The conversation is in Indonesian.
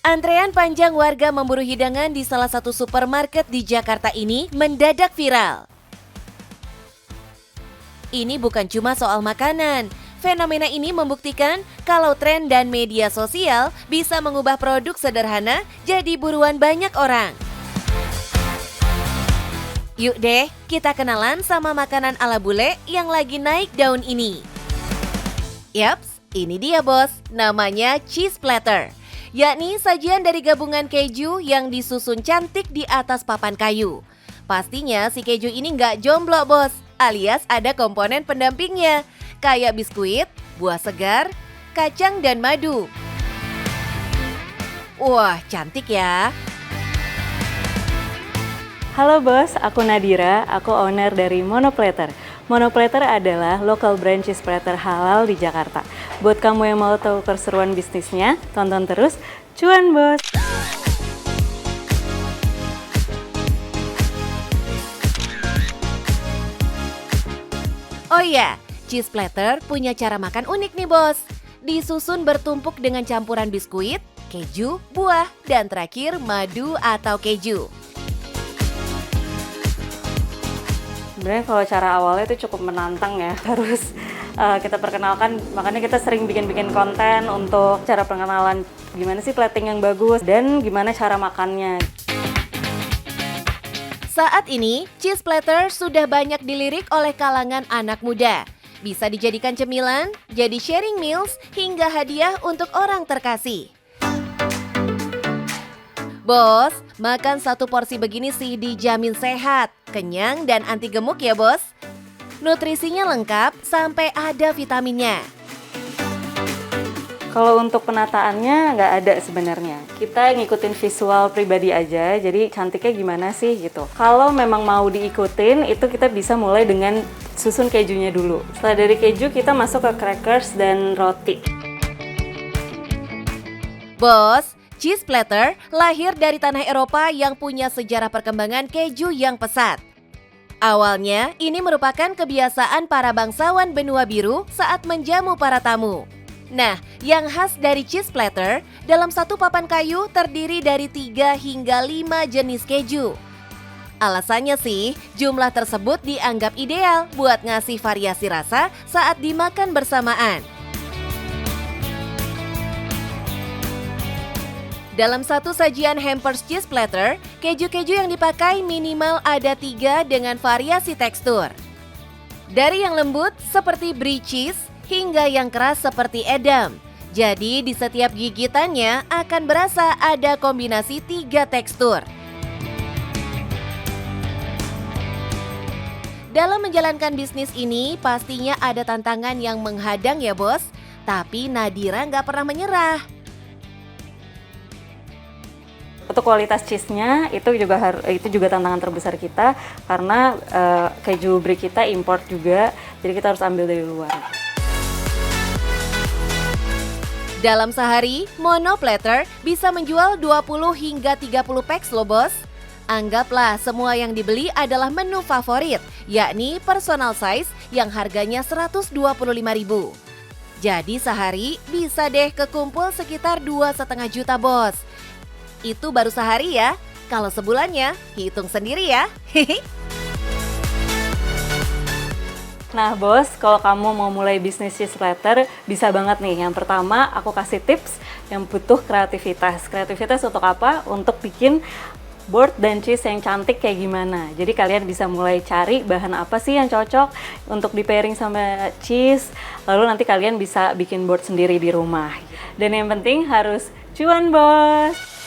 Antrean panjang warga memburu hidangan di salah satu supermarket di Jakarta ini mendadak viral. Ini bukan cuma soal makanan. Fenomena ini membuktikan kalau tren dan media sosial bisa mengubah produk sederhana jadi buruan banyak orang. Yuk deh, kita kenalan sama makanan ala bule yang lagi naik daun ini. Yaps, ini dia bos, namanya cheese platter. Yakni sajian dari gabungan keju yang disusun cantik di atas papan kayu. Pastinya si keju ini nggak jomblo bos, alias ada komponen pendampingnya. Kayak biskuit, buah segar, kacang dan madu. Wah, cantik ya. Halo bos, aku Nadira, aku owner dari Monoplatter. Monoplatter adalah local brand cheese platter halal di Jakarta. Buat kamu yang mau tahu keseruan bisnisnya, tonton terus, cuan bos! Oh iya, cheese platter punya cara makan unik nih bos. Disusun bertumpuk dengan campuran biskuit, keju, buah, dan terakhir madu atau keju. Sebenarnya kalau cara awalnya itu cukup menantang ya, harus kita perkenalkan, makanya kita sering bikin-bikin konten untuk cara perkenalan gimana sih plating yang bagus dan gimana cara makannya. Saat ini, cheese platter sudah banyak dilirik oleh kalangan anak muda. Bisa dijadikan cemilan, jadi sharing meals, hingga hadiah untuk orang terkasih. Bos, makan satu porsi begini sih dijamin sehat, kenyang, dan anti gemuk ya bos. Nutrisinya lengkap sampai ada vitaminnya. Kalau untuk penataannya nggak ada sebenarnya. Kita ngikutin visual pribadi aja, jadi cantiknya gimana sih gitu. Kalau memang mau diikutin, itu kita bisa mulai dengan susun kejunya dulu. Setelah dari keju, kita masuk ke crackers dan roti. Bos, cheese platter lahir dari tanah Eropa yang punya sejarah perkembangan keju yang pesat. Awalnya, ini merupakan kebiasaan para bangsawan benua biru saat menjamu para tamu. Nah, yang khas dari cheese platter, dalam satu papan kayu terdiri dari 3 hingga 5 jenis keju. Alasannya sih, jumlah tersebut dianggap ideal buat ngasih variasi rasa saat dimakan bersamaan. Dalam satu sajian hampers cheese platter, keju-keju yang dipakai minimal ada 3 dengan variasi tekstur. Dari yang lembut seperti brie cheese hingga yang keras seperti edam. Jadi di setiap gigitannya akan berasa ada kombinasi 3 tekstur. Dalam menjalankan bisnis ini pastinya ada tantangan yang menghadang ya bos. Tapi Nadira nggak pernah menyerah. Untuk kualitas cheese-nya itu juga tantangan terbesar kita karena keju brie kita import juga, jadi kita harus ambil dari luar. Dalam sehari, Monoplatter bisa menjual 20 hingga 30 packs loh bos. Anggaplah semua yang dibeli adalah menu favorit, yakni personal size yang harganya Rp125.000. Jadi sehari bisa deh kekumpul sekitar 2,5 juta bos. Itu baru sehari ya, kalau sebulannya hitung sendiri ya. Nah bos, kalau kamu mau mulai bisnis cheese platter, bisa banget nih. Yang pertama, aku kasih tips yang butuh kreativitas. Kreativitas untuk apa? Untuk bikin board dan cheese yang cantik kayak gimana. Jadi kalian bisa mulai cari bahan apa sih yang cocok untuk di pairing sama cheese. Lalu nanti kalian bisa bikin board sendiri di rumah. Dan yang penting harus cuan bos!